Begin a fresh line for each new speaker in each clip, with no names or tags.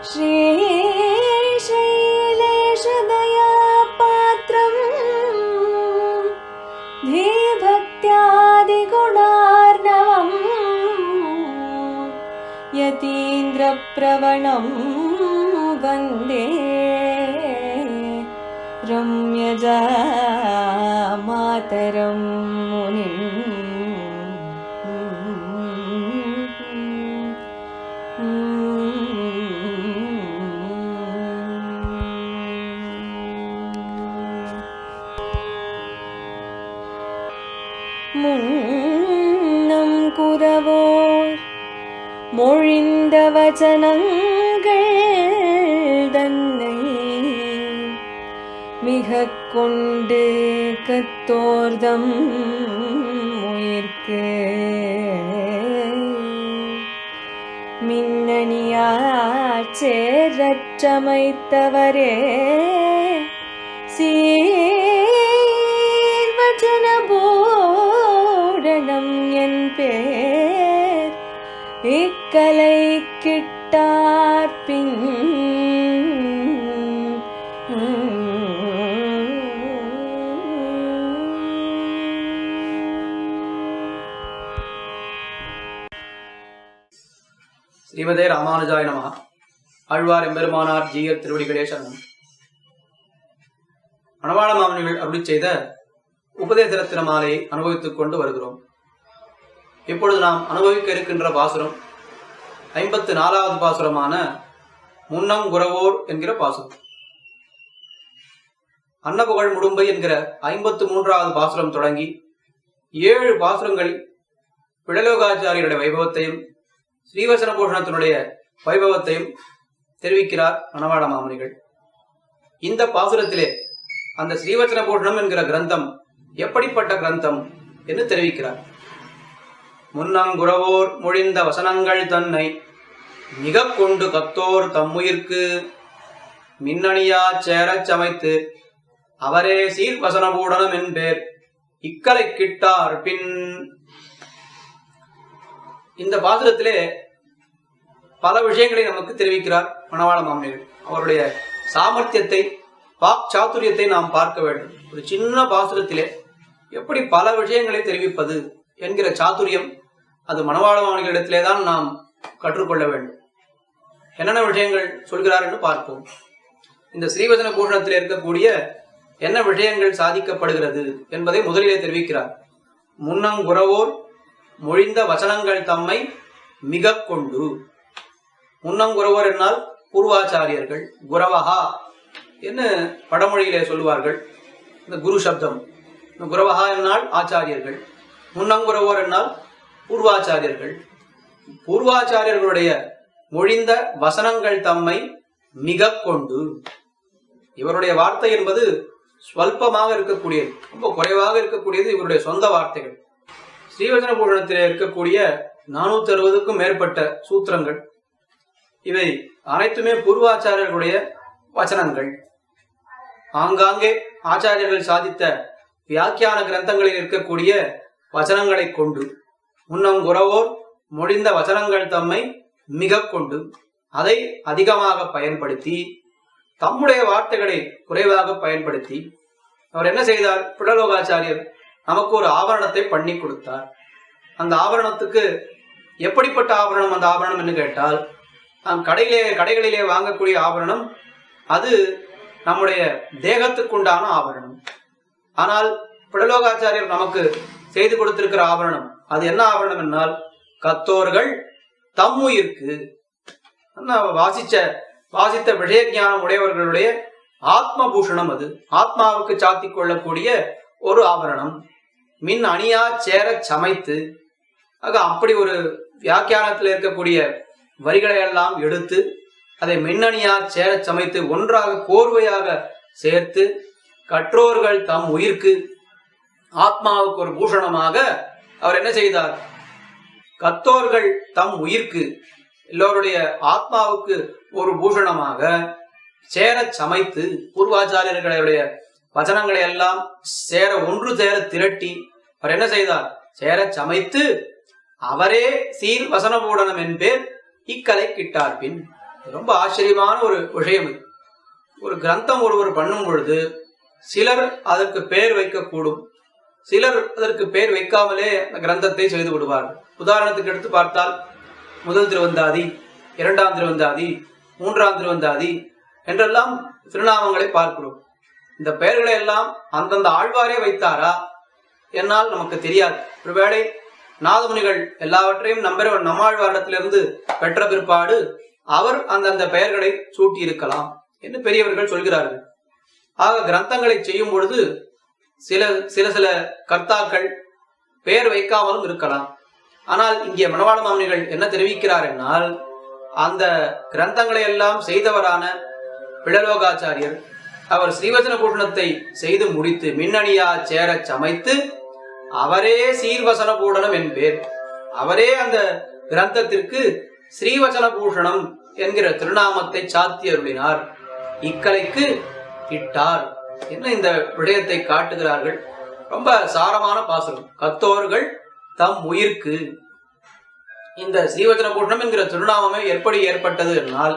श्रीशैलेशदया पात्रं धीभक्त्यादिगुणार्णवं यतीन्द्रप्रवणं वन्दे रम्यजामातरं मुनिम्। முன்னம் குரவோர் மொழிந்த வசனங்கள் தன்னை மிகக் கொண்டு கத்தோர்தம் உயிர்க்கு மின்னணியாற் சேரற்றமைத்தவரே சீர்வச்சன பூரணம் என் பேர் இக்கலை கிட்டார்பின்
ஸ்ரீமதே ராமானுஜாய நமஹ. ஆழ்வார் எம்பெருமானார் ஜீயர் திருவடிகளே சரணம். மணவாள மாமுனிகள் அருளிச் செய்த உபதேச ரத்தின மாலையை அனுபவித்துக் கொண்டு வருகிறோம். இப்பொழுது நாம் அனுபவிக்க இருக்கின்ற பாசுரம் 54வது பாசுரமான முன்னம் குரவோர் என்கிற பாசுரம். அன்னபுகழ் முடும்பை என்கிற 53வது பாசுரம் தொடங்கி 7 பாசுரங்களில் பிழலோகாச்சாரியருடைய வைபவத்தையும் ஸ்ரீவசன பூஷணத்தினுடைய வைபவத்தையும் தெரிவிக்கிறார் மணவாள மாமுனிகள். இந்த பாசுரத்திலே அந்த ஸ்ரீவசன பூஷணம் என்கிற கிரந்தம் எப்படிப்பட்ட கிரந்தம் என்று தெரிவிக்கிறார். முன்னங்குரவோர் மொழிந்த வசனங்கள் தன்னை மிக கொண்டு கத்தோர் தம்முயிர்க்கு மின்னணியா சேரச் சமைத்து அவரே சீர் வசனபூடனம் என்பேர் இக்கலை கிட்டார் பின். இந்த பாசுரத்திலே பல விஷயங்களை நமக்கு தெரிவிக்கிறார் மணவாள மாமுனிகள். அவருடைய சாமர்த்தியத்தை, வாக் சாதுரியத்தை நாம் பார்க்க வேண்டும். ஒரு சின்ன பாசுரத்திலே எப்படி பல விஷயங்களை தெரிவிப்பது என்கிற சாதுரியம் அது மணவாள மாமுனிகளிடத்திலே தான் நாம் கற்றுக்கொள்ள வேண்டும். என்னென்ன விஷயங்கள் சொல்கிறார் என்று பார்ப்போம். இந்த ஸ்ரீவசன பூஷணத்தில் இருக்கக்கூடிய என்ன விஷயங்கள் சாதிக்கப்படுகிறது என்பதை முதலிலே தெரிவிக்கிறார். முன்னங்குரவோர் மொழிந்த வசனங்கள் தம்மை மிக கொண்டு. முன்னங்குரவோர் என்னால் பூர்வாச்சாரியர்கள், குரவஹா என்று வடமொழியிலே சொல்லுவார்கள். இந்த குரு சப்தம். குரவஹா என்னால் ஆச்சாரியர்கள், முன்னங்குரவோர் என்னால் பூர்வாச்சாரியர்கள். பூர்வாச்சாரியர்களுடைய மொழிந்த வசனங்கள் தம்மை மிக கொண்டு. இவருடைய வார்த்தை என்பது ஸ்வல்பமாக இருக்கக்கூடியது, ரொம்ப குறைவாக இருக்கக்கூடியது இவருடைய சொந்த வார்த்தைகள். ஸ்ரீவசன பூஷணத்தில் இருக்கக்கூடிய 460க்கும் மேற்பட்ட சூத்திரங்கள், இவை அனைத்துமே பூர்வாச்சாரியர்களுடைய வசனங்கள். ஆங்காங்கே ஆச்சாரியர்கள் சாதித்த வியாக்கியான கிரந்தங்களில் இருக்கக்கூடிய வசனங்களை கொண்டு முன்னங்குரவோர் மொழிந்த வசனங்கள் தம்மை மிக கொண்டு அதை அதிகமாக பயன்படுத்தி தம்முடைய வார்த்தைகளை குறைவாக பயன்படுத்தி அவர் என்ன செய்தார்? பிழலோகாச்சாரியர் நமக்கு ஒரு ஆபரணத்தை பண்ணி கொடுத்தார். அந்த ஆபரணத்துக்கு எப்படிப்பட்ட ஆபரணம் அந்த ஆபரணம் என்று கேட்டால், நாம் கடைகளிலே வாங்கக்கூடிய ஆபரணம் அது நம்முடைய தேகத்துக்குண்டான ஆபரணம். ஆனால் பிழலோகாச்சாரியர் நமக்கு செய்து கொடுத்திருக்கிற ஆபரணம் அது என்ன ஆபரணம் என்னால் கத்தோர்கள் தம்முயிர்க்கு, வாசித்த விஷய ஞானம் உடையவர்களுடைய ஆத்ம பூஷணம், அது ஆத்மாவுக்கு சாத்தி கொள்ளக்கூடிய ஒரு ஆபரணம். மின் அணியா சேர சமைத்து, ஆக அப்படி ஒரு வியாக்கியானத்தில் இருக்கக்கூடிய வரிகளை எல்லாம் எடுத்து அதை மின்னணியா சேர சமைத்து ஒன்றாக கோர்வையாக சேர்த்து கற்றோர்கள் தம் உயிர்க்கு, ஆத்மாவுக்கு ஒரு பூஷணமாக அவர் என்ன செய்தார்? கத்தோர்கள் தம் உயிர்க்கு, எல்லோருடைய ஆத்மாவுக்கு ஒரு பூஷணமாக சேர சமைத்து பூர்வாச்சாரியர்களுடைய வசனங்களை எல்லாம் ஒன்று சேர திரட்டி அவர் என்ன செய்தார்? சேர சமைத்து அவரே சீர் வசனபூடனம் என்பேர் இக்கலை கிட்டார் பின். ரொம்ப ஆச்சரியமான ஒரு விஷயம் இது. ஒரு கிரந்தம் ஒருவர் பண்ணும் பொழுது சிலர் அதற்கு பெயர் வைக்கக்கூடும், சிலர் அதற்கு பெயர் வைக்காமலே அந்த கிரந்தத்தை செய்து விடுவார்கள். உதாரணத்துக்கு எடுத்து பார்த்தால் முதல் திருவந்தாதி, இரண்டாம் திருவந்தாதி, மூன்றாம் திருவந்தாதி என்றெல்லாம் திருநாமங்களை பார்க்கிறோம். இந்த பெயர்களை எல்லாம் அந்தந்த ஆழ்வாரே வைத்தாரா என்னால் நமக்கு தெரியாது. ஒருவேளை நாதமுனிகள் எல்லாவற்றையும் நம்மாழ்வாரிடத்திலிருந்து பெற்ற பிற்பாடு அவர் அந்தந்த பெயர்களை சூட்டி இருக்கலாம் என்று பெரியவர்கள் சொல்கிறார்கள். ஆக கிரந்தங்களை செய்யும் பொழுது சில சில கர்த்தாக்கள் பெயர் வைக்காமலும் இருக்கலாம். ஆனால் இங்கே மணவாள மாமுனிகள் என்ன தெரிவிக்கிறார் என்னால், அந்த கிரந்தங்களை எல்லாம் செய்தவரான பிழலோகாச்சாரியர் அவர் ஸ்ரீவச்சன பூஷணத்தை செய்து முடித்து மின்னணியா சேர சமைத்து அவரே சீர்வசன பூஷணம் என்பேர். அவரே அந்த கிரந்தத்திற்கு ஸ்ரீவச்சன பூஷணம் என்கிற திருநாமத்தை சாத்தி அருளினார், இக்கலைக்கு இட்டார் என்ன இந்த விடயத்தை காட்டுகிறார்கள். ரொம்ப சாரமான பாசுரம். கத்தோர்கள் தம் உயிர்க்கு. இந்த ஸ்ரீவச்சன பூஷணம் என்கிற திருநாமமே எப்படி ஏற்பட்டது என்னால்,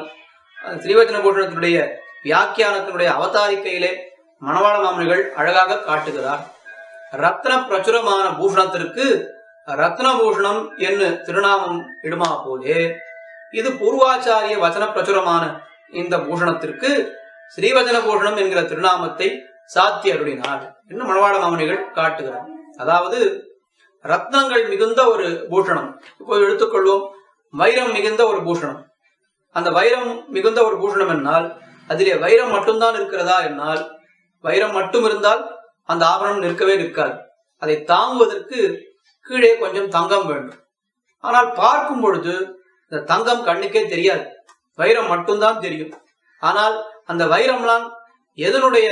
ஸ்ரீவச்சன பூஷணத்தினுடைய வியாக்கியானத்தினுடைய அவதாரிக்கையிலே மணவாள மாமுனிகள் அழகாக காட்டுகிறார். ரத்ன பிரச்சுரமான பூஷணத்திற்கு ரத்னபூஷணம் என்று திருநாமம் இடுமா போலே, இது பூர்வாச்சாரிய வச்சன பிரச்சுரமான இந்த பூஷணத்திற்கு ஸ்ரீவச்சன பூஷணம் என்கிற திருநாமத்தை சாத்தி அருளினார் என்று மணவாள மாமுனிகள் காட்டுகிறார். அதாவது ரத்னங்கள் மிகுந்த ஒரு பூஷணம். இப்போது எடுத்துக்கொள்வோம், வைரம் மிகுந்த ஒரு பூஷணம். அந்த வைரம் மிகுந்த ஒரு பூஷணம் என்னால் அதிலே வைரம் மட்டும்தான் இருக்கிறதா என்னால், வைரம் மட்டும் இருந்தால் அந்த ஆபரணம் நிற்கவே நிற்காது. அதை தாங்குவதற்கு கீழே கொஞ்சம் தங்கம் வேண்டும். ஆனால் பார்க்கும் பொழுது இந்த தங்கம் கண்ணுக்கே தெரியாது, வைரம் மட்டும்தான் தெரியும். ஆனால் அந்த வைரம்லாம் எதனுடைய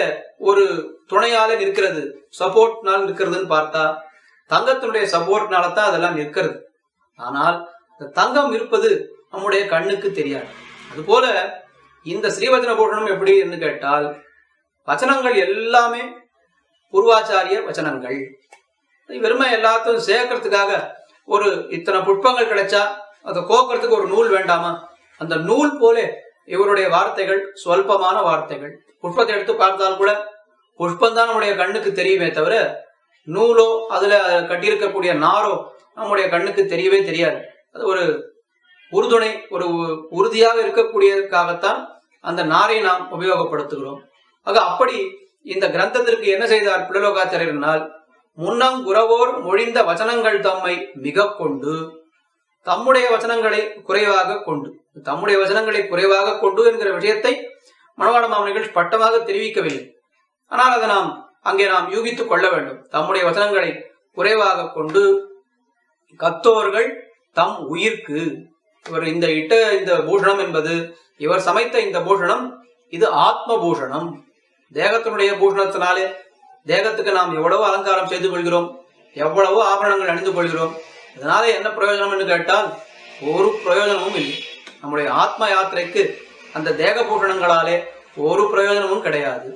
ஒரு துணையால நிற்கிறது, சப்போர்ட்னால் நிற்கிறதுன்னு பார்த்தா தங்கத்தினுடைய சப்போர்ட்னால தான் அதெல்லாம் நிற்கிறது. ஆனால் இந்த தங்கம் இருப்பது நம்முடைய கண்ணுக்கு தெரியாது. அதுபோல இந்த ஸ்ரீவச்சன பூஷணம் எப்படி என்று கேட்டால், வச்சனங்கள் எல்லாமே பூர்வாச்சாரிய வச்சனங்கள். வெறுமை எல்லாத்தையும் சேர்க்கறதுக்காக ஒரு இத்தனை புஷ்பங்கள் கிடைச்சா அதை கோக்கிறதுக்கு ஒரு நூல் வேண்டாமா? அந்த நூல் போல இவருடைய வார்த்தைகள் சொல்பமான வார்த்தைகள். புஷ்பத்தை எடுத்து பார்த்தால் கூட புஷ்பந்தான் நம்முடைய கண்ணுக்கு தெரியுமே தவிர நூலோ அதுல கட்டியிருக்கக்கூடிய நாரோ நம்முடைய கண்ணுக்கு தெரியவே தெரியாது. அது ஒரு உறுதுணை, ஒரு உறுதியாக இருக்கக்கூடியதற்காகத்தான் அந்த நாரை நாம் உபயோகப்படுத்துகிறோம். ஆக அப்படி இந்த கிரந்தத்திற்கு என்ன செய்தார் பிழலோகாச்சாரியர்னால், முன்னங்குறவோர் மொழிந்த வச்சனங்கள் தம்மை மிக கொண்டு, தம்முடைய வச்சனங்களை குறைவாக கொண்டு, தம்முடைய வசனங்களை குறைவாக கொண்டு என்கிற விஷயத்தை மணவாள மாமுனிகள் ஸ்பஷ்டமாக தெரிவிக்கவில்லை. ஆனால் அதை அங்கே நாம் யூகித்துக் கொள்ள வேண்டும். தம்முடைய வசனங்களை குறைவாக கொண்டு கத்தோர்கள் தம் உயிர்க்கு. இவர் இந்த பூஷணம் என்பது, இவர் சமைத்த இந்த பூஷணம் இது ஆத்ம பூஷணம். தேகத்தினுடைய பூஷணத்தினாலே தேகத்துக்கு நாம் எவ்வளவோ அலங்காரம் செய்து கொள்கிறோம், எவ்வளவோ ஆபரணங்கள் அணிந்து கொள்கிறோம். இதனால என்ன பிரயோஜனம் என்று கேட்டால் ஒரு பிரயோஜனமும் இல்லை. நம்முடைய ஆத்ம யாத்திரைக்கு அந்த தேக பூஷணங்களாலே ஒரு பிரயோஜனமும் கிடையாது.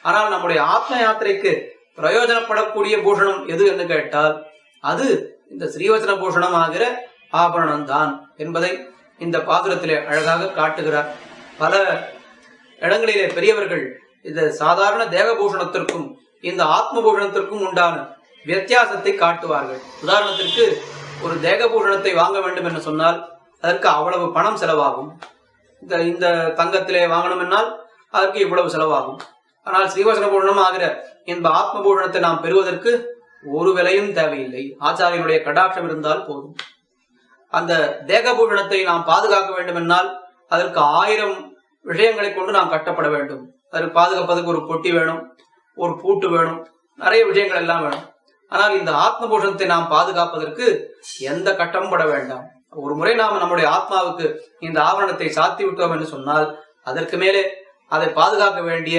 ஆனால் நம்முடைய ஆத்ம யாத்திரைக்கு பிரயோஜனப்படக்கூடிய பூஷணம் எது என்று கேட்டால் அது இந்த ஸ்ரீவச்சன பூஷணம் ஆகிற ஆபரணம் தான் என்பதை இந்த பாசுரத்திலே அழகாக காட்டுகிறார். பல இடங்களிலே பெரியவர்கள் இந்த சாதாரண தேக பூஷணத்திற்கும் இந்த ஆத்ம பூஷணத்திற்கும் உண்டான வித்தியாசத்தை காட்டுவார்கள். உதாரணத்திற்கு ஒரு தேக பூஷணத்தை வாங்க வேண்டும் என்று சொன்னால் அதற்கு அவ்வளவு பணம் செலவாகும். இந்த தங்கத்திலே வாங்கணும் என்னால் அதற்கு இவ்வளவு செலவாகும். ஆனால் ஸ்ரீவச்சன பூஷணம் ஆகிற இந்த ஆத்ம பூஷணத்தை நாம் பெறுவதற்கு ஒரு விலையும் தேவையில்லை. ஆச்சாரியனுடைய கடாட்சம் இருந்தால் போதும். அந்த தேக பூஷணத்தை நாம் பாதுகாக்க வேண்டும் என்னால் அதற்கு 1000 விஷயங்களை கொண்டு நாம் கட்டப்பட வேண்டும். அதற்கு பாதுகாப்பதற்கு ஒரு பொட்டி வேணும், ஒரு பூட்டு வேணும், நிறைய விஷயங்கள் எல்லாம் வேணும். ஆனால் இந்த ஆத்ம பூஷணத்தை நாம் பாதுகாப்பதற்கு எந்த கட்டமும் பட வேண்டாம். ஒரு முறை நாம் நம்முடைய ஆத்மாவுக்கு இந்த ஆவரணத்தை சாத்தி விட்டோம் என்று சொன்னால் அதற்கு மேலே அதை பாதுகாக்க வேண்டிய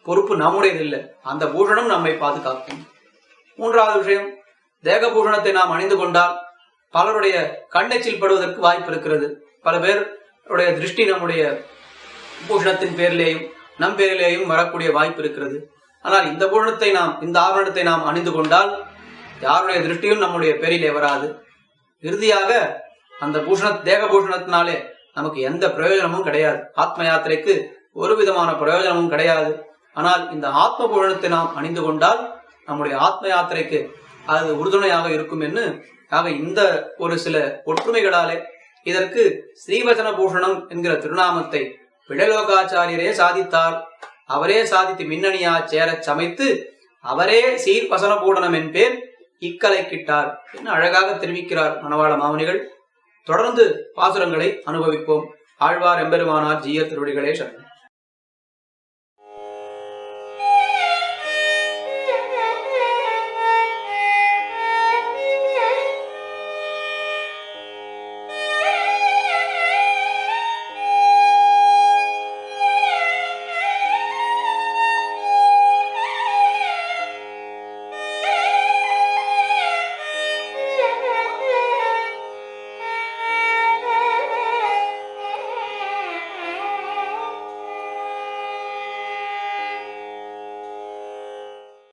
பொறுப்பு நம்முடையது இல்லை, அந்த பூஷணம் நம்மை பாதுகாக்கும். மூன்றாவது விஷயம், தேக பூஷணத்தை நாம் அணிந்து கொண்டால் பலருடைய கண்ணெச்சில் படுவதற்கு வாய்ப்பு இருக்கிறது. பல பேருடைய திருஷ்டி நம்முடைய பூஷணத்தின் பேரிலேயும் நம் பேரிலேயும் வரக்கூடிய வாய்ப்பு இருக்கிறது. ஆனால் இந்த பூஷணத்தை இந்த ஆபரணத்தை நாம் அணிந்து கொண்டால் யாருடைய திருஷ்டியும் நம்முடைய பேரிலே வராது. இறுதியாக அந்த தேக பூஷணத்தினாலே நமக்கு எந்த பிரயோஜனமும் கிடையாது. ஆத்ம யாத்திரைக்கு ஒரு விதமான பிரயோஜனமும் கிடையாது. ஆனால் இந்த ஆத்ம பூஷணத்தை நாம் அணிந்து கொண்டால் நம்முடைய ஆத்ம யாத்திரைக்கு அது உறுதுணையாக இருக்கும் என்று ஆக இந்த ஒரு சில ஒற்றுமைகளாலே இதற்கு ஸ்ரீவசன பூஷணம் என்கிற திருநாமத்தை விடலோகாச்சாரியரே சாதித்தார். அவரே சாதித்து மின்னணியா சேரச் சமைத்து அவரே சீர் வசன பூடனம் என்பேர் இக்கலை கிட்டார் என்று அழகாக தெரிவிக்கிறார் மணவாள மாமுனிகள். தொடர்ந்து பாசுரங்களை அனுபவிப்போம். ஆழ்வார் எம்பெருமானார் ஜீயர் திருவடிகளே சரணம்.